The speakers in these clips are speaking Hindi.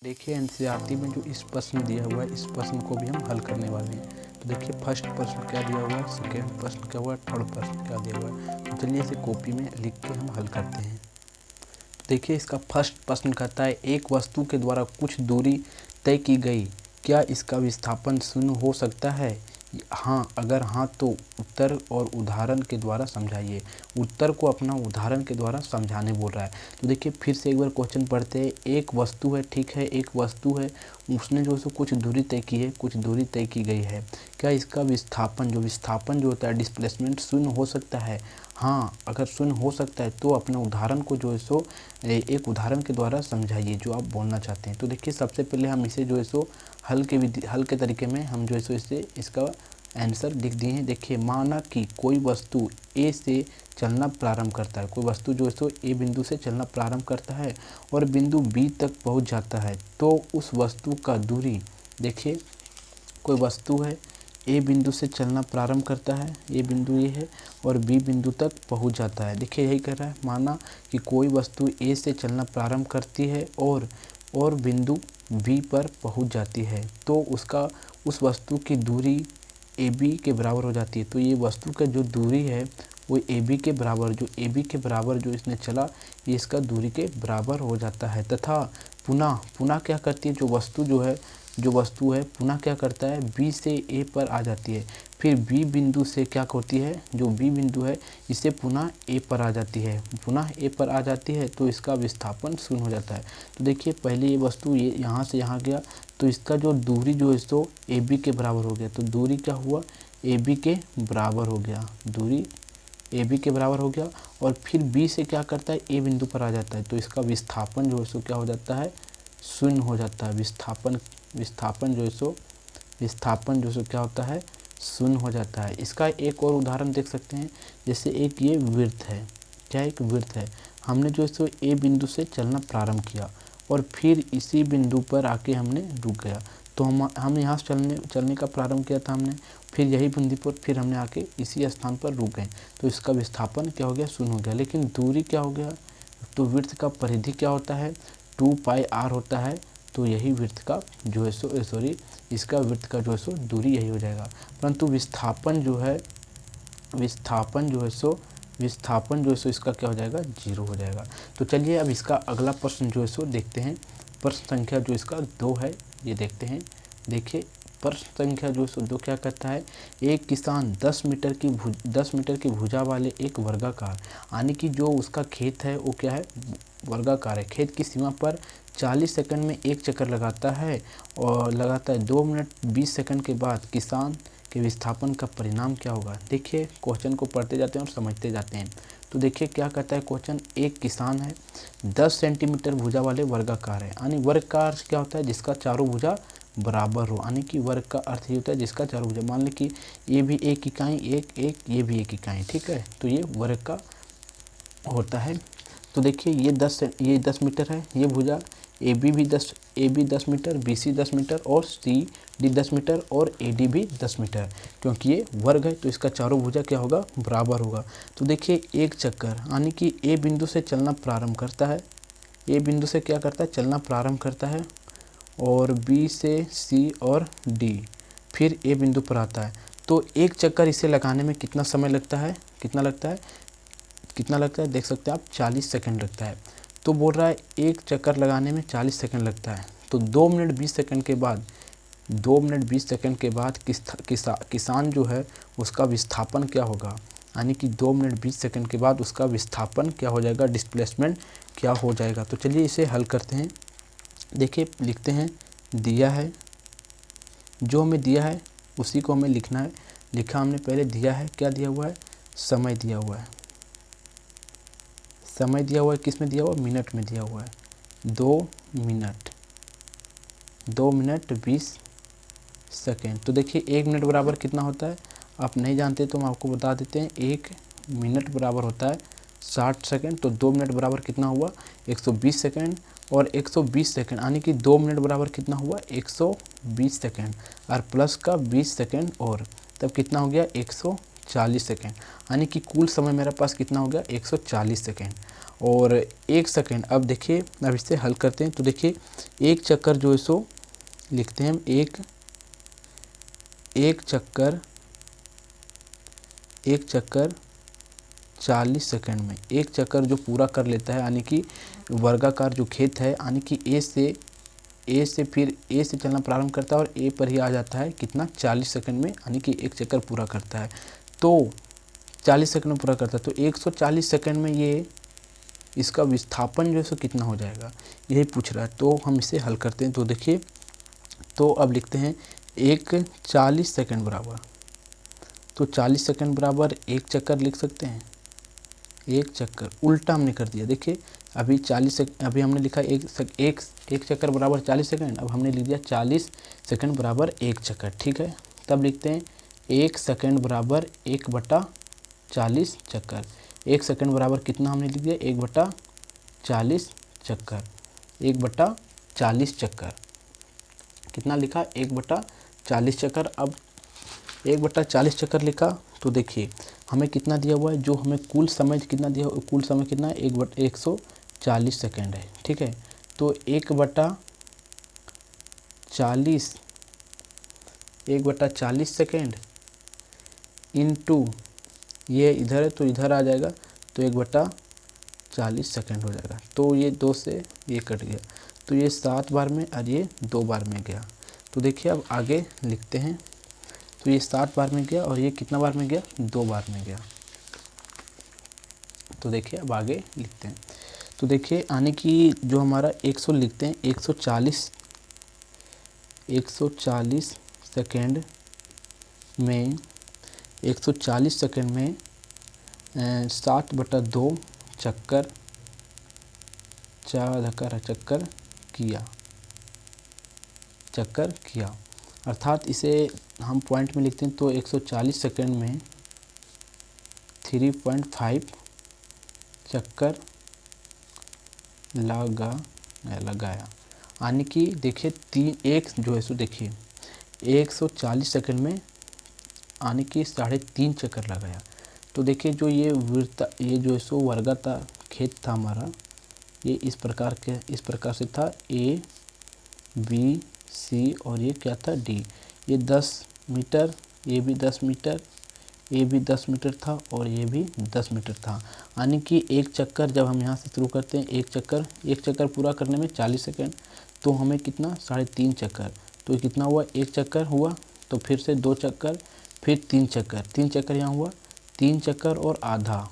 देखिए एनसीईआरटी में जो इस प्रश्न दिया हुआ है, इस प्रश्न को भी हम हल करने वाले हैं। तो देखिए फर्स्ट प्रश्न क्या दिया हुआ है, सेकेंड प्रश्न क्या हुआ है, थर्ड प्रश्न क्या दिया हुआ है। तो चलिए इसे कॉपी में लिख के हम हल करते हैं। देखिए इसका फर्स्ट प्रश्न कहता है, एक वस्तु के द्वारा कुछ दूरी तय की गई, क्या इसका विस्थापन शून्य हो सकता है? हाँ, अगर हाँ तो उत्तर और उदाहरण के द्वारा समझाइए। उत्तर को अपना उदाहरण के द्वारा समझाने बोल रहा है। तो देखिए फिर से एक बार क्वेश्चन पढ़ते हैं। एक वस्तु है, ठीक है, एक वस्तु है, उसने जो है कुछ दूरी तय की है, कुछ दूरी तय की गई है, क्या इसका विस्थापन जो होता है डिस्प्लेसमेंट शून्य हो सकता है? हाँ, अगर शून्य हो सकता है तो अपने उदाहरण को जो है सो एक उदाहरण के द्वारा समझाइए जो आप बोलना चाहते हैं। तो देखिए सबसे पहले हम इसे जो है सो हल के तरीके में हम जो है सो इसे इसका आंसर लिख दिए हैं। देखिए माना कि कोई वस्तु ए से चलना प्रारंभ करता है, कोई वस्तु जो है सो ए बिंदु से चलना प्रारंभ करता है और बिंदु बी तक पहुंच जाता है, तो उस वस्तु का दूरी, देखिए कोई वस्तु है, ए बिंदु से चलना प्रारंभ करता है, ए बिंदु ये है, और बी बिंदु तक पहुंच जाता है। देखिए यही कर रहा है, माना कि कोई वस्तु ए से चलना प्रारंभ करती है और बिंदु बी पर पहुंच जाती है, तो उस वस्तु की दूरी ए बी के बराबर हो जाती है। तो ये वस्तु का जो दूरी है वो ए बी के बराबर जो इसने चला, ये इसका दूरी के बराबर हो जाता है। तथा पुनः क्या करती है, जो वस्तु है पुनः क्या करता है, बी से ए पर आ जाती है, फिर बी बिंदु से क्या होती है, जो बी बिंदु है इसे पुनः ए पर आ जाती है, तो इसका विस्थापन शून्य हो जाता है। तो देखिए पहले ये वस्तु ये यहाँ से यहाँ गया, तो इसका जो दूरी जो है सो ए बी के बराबर हो गया। तो दूरी क्या हुआ, ए बी के बराबर हो गया, दूरी ए बी के बराबर हो गया, और फिर बी से क्या करता है, ए बिंदु पर आ जाता है, तो इसका विस्थापन जो है सो क्या हो जाता है, शून्य हो जाता है। विस्थापन जो है क्या होता है, शून्य हो जाता है। इसका एक और उदाहरण देख सकते हैं, जैसे एक ये वृत्त है, क्या एक वृत्त है, हमने जो है सो ए बिंदु से चलना प्रारंभ किया और फिर इसी बिंदु पर आके हमने रुक गया। तो हम यहाँ से चलने का प्रारंभ किया था हमने, फिर यही बिंदु पर फिर हमने आके इसी स्थान पर रुक गए, तो इसका विस्थापन क्या हो गया, शून्य हो गया। लेकिन दूरी क्या हो गया, तो वृत्त का परिधि क्या होता है, 2πr होता है, तो यही वृत्त का जो है सो इसका वृत्त का जो है सो दूरी यही हो जाएगा। परंतु विस्थापन जो है सो इसका क्या हो जाएगा, 0 हो जाएगा। तो चलिए अब इसका अगला प्रश्न जो है सो देखते हैं। प्रश्न संख्या जो इसका 2 है, ये देखते हैं। देखिए प्रश्न संख्या जो है 2 क्या कहता है, एक किसान 10 मीटर की भुजा वाले एक वर्गाकार, यानी कि जो उसका खेत है वो क्या है, वर्गाकार है, खेत की सीमा पर 40 सेकंड में एक चक्कर लगाता है और लगाता है 2 मिनट 20 सेकंड के बाद किसान के विस्थापन का परिणाम क्या होगा। देखिए क्वेश्चन को पढ़ते जाते हैं और समझते जाते हैं। तो देखिए क्या कहता है क्वेश्चन, एक किसान है, 10 सेंटीमीटर भुजा वाले वर्गाकार है, यानी वर्ग का अर्थ क्या होता है, जिसका चारों भुजा बराबर हो, यानी कि वर्ग का अर्थ ये होता है जिसका चारों भुजा, मान लें कि ये भी एक इकाई, ये भी एक इकाई, ठीक है, तो ये वर्ग का होता है। तो देखिए ये 10 मीटर है, ये भुजा A B 10 metre, B C 10 metre और सी डी 10 मीटर और ए डी भी 10 मीटर, क्योंकि ये वर्ग है तो इसका चारों भुजा क्या होगा, बराबर होगा। तो देखिए एक चक्कर, यानी कि ए बिंदु से चलना प्रारंभ करता है, ए बिंदु से क्या करता है, चलना प्रारंभ करता है, और बी से सी और डी, फिर ए बिंदु पर आता है। तो एक चक्कर इसे लगाने में कितना समय लगता है, कितना लगता है, देख सकते हैं आप, 40 सेकंड लगता है। तो बोल रहा है एक चक्कर लगाने में 40 सेकंड लगता है, तो 2 मिनट 20 सेकंड के बाद किसान जो है उसका विस्थापन क्या होगा, यानी कि 2 मिनट 20 सेकंड के बाद उसका विस्थापन क्या हो जाएगा, डिस्प्लेसमेंट क्या हो जाएगा। तो चलिए इसे हल करते हैं। देखिए लिखते हैं, दिया है, जो हमें दिया है उसी को हमें लिखना है। लिखा हमने पहले, दिया है, क्या दिया हुआ है, समय दिया हुआ है, समय दिया हुआ है, किस में दिया हुआ है, मिनट में दिया हुआ है, 2 मिनट 20 सेकेंड। तो देखिए 1 मिनट बराबर कितना होता है, आप नहीं जानते तो हम आपको बता देते हैं, 1 मिनट बराबर होता है 60 सेकेंड, तो 2 मिनट बराबर कितना हुआ, 120 सेकेंड, और 120 सेकेंड, यानी कि 2 मिनट बराबर कितना हुआ, 120 सेकेंड, और प्लस का 20 सेकेंड, और तब कितना हो गया, 140 सेकेंड, यानी कि कुल समय मेरे पास कितना हो गया, 140 सेकेंड। और 1 सेकेंड। अब देखिए अब इससे हल करते हैं। तो देखिए एक चक्कर जो है सो लिखते हैं हम एक चक्कर 40 सेकंड में। एक चक्कर जो पूरा कर लेता है, यानी कि वर्गाकार जो खेत है, यानी कि ए से फिर ए से चलना प्रारंभ करता है और ए पर ही आ जाता है कितना 40 सेकंड में, यानी कि एक चक्कर पूरा करता है। तो 40 सेकंड में पूरा करता है तो 140 सेकंड में ये इसका विस्थापन जो है सो कितना हो जाएगा, यही पूछ रहा है। तो हम इसे हल करते हैं। तो देखिए तो अब लिखते हैं 40 सेकंड बराबर, तो 40 सेकंड बराबर एक चक्कर लिख सकते हैं। एक चक्कर उल्टा हमने कर दिया। देखिए अभी 40 सेकंड, अभी हमने लिखा एक चक्कर बराबर 40 सेकंड, अब हमने लिख दिया 40 सेकंड बराबर एक चक्कर। ठीक है, तब लिखते हैं 1 सेकंड बराबर 1/40 चक्कर। 1 सेकंड बराबर कितना हमने लिख दिया 1/40 चक्कर। 1/40 चक्कर कितना लिखा 1/40 चक्कर। अब 1/40 चक्कर लिखा तो देखिए हमें कितना दिया हुआ है, जो हमें कुल समय कितना दिया, कुल समय कितना है 1/140 सेकेंड है। ठीक है, तो 1/40 सेकेंड इंटू ये इधर है तो इधर आ जाएगा, तो 1/40 सेकेंड हो जाएगा। तो ये 2 से ये कट गया, तो ये 7 बार में और ये 2 बार में गया। तो देखिए अब आगे लिखते हैं। तो ये 7 बार में गया और ये कितना बार में गया 2 बार में गया। तो देखिए अब आगे लिखते हैं। तो देखिए यानी कि जो हमारा 100 लिखते हैं 140 सेकेंड में 140 सेकेंड में 7/2 चक्कर किया। अर्थात इसे हम पॉइंट में लिखते हैं तो 140 सेकेंड में 3.5 चक्कर लगाया। यानी कि देखिए एक जो है सो देखिए 140 सेकेंड में यानी कि 3.5 चक्कर लगाया। तो देखिए जो ये जो है सो वर्गाकार खेत था हमारा, ये इस प्रकार से था A B C और ये क्या था D। ये 10 मीटर, ये भी 10 मीटर, ये भी 10 मीटर था और ये भी 10 मीटर था। यानी कि एक चक्कर जब हम यहाँ से शुरू करते हैं एक चक्कर पूरा करने में 40 सेकंड, तो हमें कितना 3.5 चक्कर, तो कितना हुआ एक चक्कर हुआ, तो फिर से 2 चक्कर, फिर 3 चक्कर यहाँ हुआ, 3 चक्कर और आधा।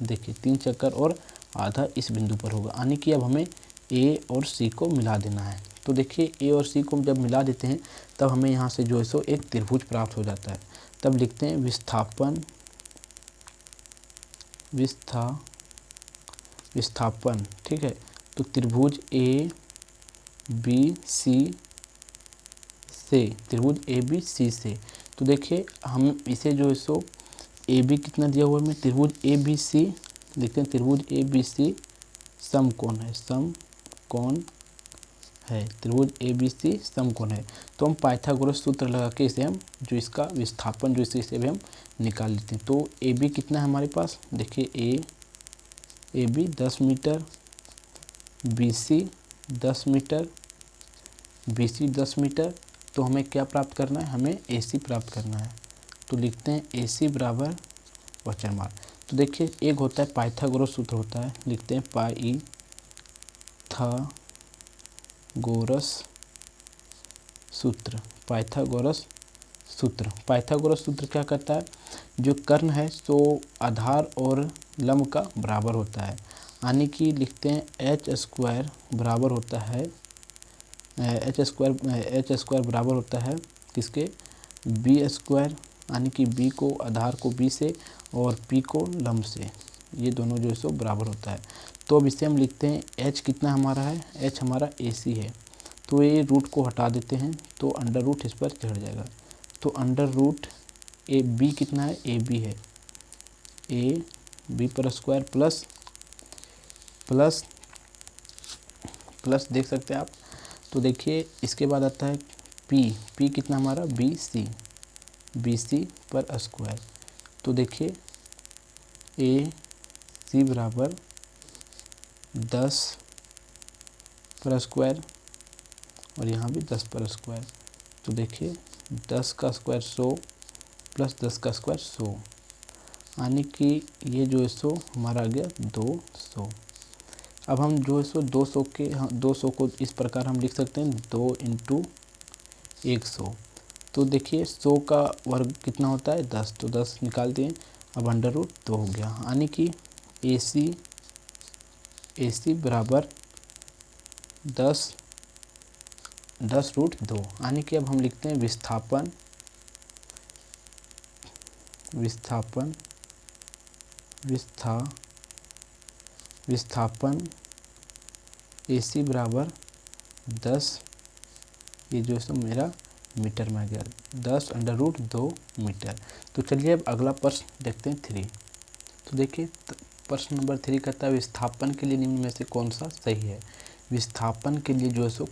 देखिए 3 चक्कर और आधा इस बिंदु पर होगा। यानी कि अब हमें ए और सी को मिला देना है। तो देखिए ए और सी को जब मिला देते हैं तब हमें यहाँ से जो है सो एक त्रिभुज प्राप्त हो जाता है। तब लिखते हैं विस्थापन। ठीक है, तो त्रिभुज ए बी सी से, तो देखिए हम इसे जो है सो ए बी कितना दिया हुआ है हमें, त्रिभुज ए बी सी देखते हैं। त्रिभुज ए बी सी समकोण है, त्रिभुज ए बी सी समकोण है। तो हम पाइथागोरस सूत्र लगा के इसे हम जो इसका विस्थापन जो इसे भी हम निकाल लेते हैं। तो ए बी कितना है हमारे पास, देखिए A B 10 metre, B C 10 metre, B C 10 meter. तो हमें क्या प्राप्त करना है, हमें ए सी प्राप्त करना है। तो लिखते हैं ए सी बराबर वचनमार्ग। तो देखिए एक होता है पाइथागोरस सूत्र होता है, लिखते हैं पाइथागोरस सूत्र क्या करता है, जो कर्ण है तो आधार और लंब का बराबर होता है। यानी कि लिखते हैं एच स्क्वायर बराबर होता है किसके, बी स्क्वायर, यानी कि बी को आधार को बी से और पी को लंब से, ये दोनों जो है सो बराबर होता है। तो अब इसे हम लिखते हैं एच कितना हमारा है, एच हमारा ए सी है। तो ये रूट को हटा देते हैं तो अंडर रूट इस पर चढ़ जाएगा। तो अंडर रूट ए बी कितना है, ए बी है, ए बी पर स्क्वायर प्लस देख सकते हैं आप। तो देखिए इसके बाद आता है पी कितना हमारा बी सी पर स्क्वायर। तो देखिए ए सी बराबर 10 पर स्क्वायर और यहाँ भी 10 पर स्क्वायर। तो देखिए 10 का स्क्वायर 100 प्लस 10 का स्क्वायर 100, यानी कि ये जो है 100 हमारा आ गया 200। अब हम जो है 200 के 200 को इस प्रकार हम लिख सकते हैं 2 इंटू 100। तो देखिए 100 का वर्ग कितना होता है 10, तो 10 निकाल दिए। अब अंडर रूट 2 हो गया, यानी कि AC बराबर 10 रूट 2, यानी कि अब हम लिखते हैं विस्थापन AC बराबर 10, ये जो है मेरा मीटर में आ गया 10 अंडर रूट 2 मीटर। तो चलिए अब अगला प्रश्न देखते हैं 3। तो देखिए प्रश्न नंबर 3 कहता है विस्थापन के लिए निम्न में से कौन सा सही है। विस्थापन के लिए जो है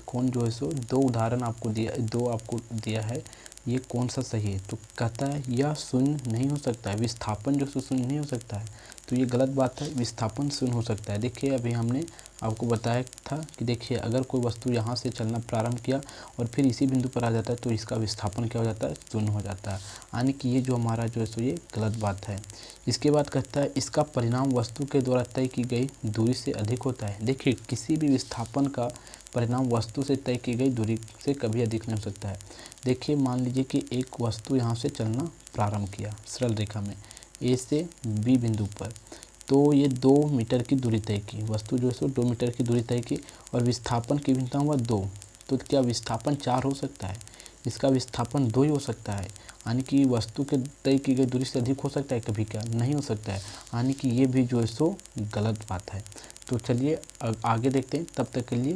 कौन जो है दो उदाहरण आपको दिया है, ये कौन सा सही है। तो कहता है यह शून्य नहीं हो सकता है, विस्थापन जो शून्य नहीं हो सकता है, तो ये गलत बात है। विस्थापन शून्य हो सकता है। देखिए अभी हमने आपको बताया था कि देखिए अगर कोई वस्तु यहाँ से चलना प्रारंभ किया और फिर इसी बिंदु पर आ जाता है तो इसका विस्थापन क्या हो जाता है, शून्य हो जाता है, यानी कि ये जो हमारा जो है ये गलत बात है। इसके बाद कहता है इसका परिणाम वस्तु के द्वारा तय की गई दूरी से अधिक होता है। देखिए किसी भी विस्थापन का परिणाम वस्तु से तय की गई दूरी से कभी अधिक नहीं हो सकता है। देखिए मान लीजिए कि एक वस्तु यहाँ से चलना प्रारंभ किया सरल रेखा में A से B बिंदु पर, तो ये 2 मीटर की दूरी तय की, वस्तु जो है 2 मीटर की दूरी तय की और विस्थापन की भिन्नता हुआ 2, तो क्या विस्थापन 4 हो सकता है, इसका विस्थापन 2 ही हो सकता है, यानी कि वस्तु के तय की गई दूरी से अधिक हो सकता है कभी, क्या नहीं हो सकता है, यानी कि ये भी जो है गलत बात है। तो चलिए आगे देखते हैं, तब तक के लिए।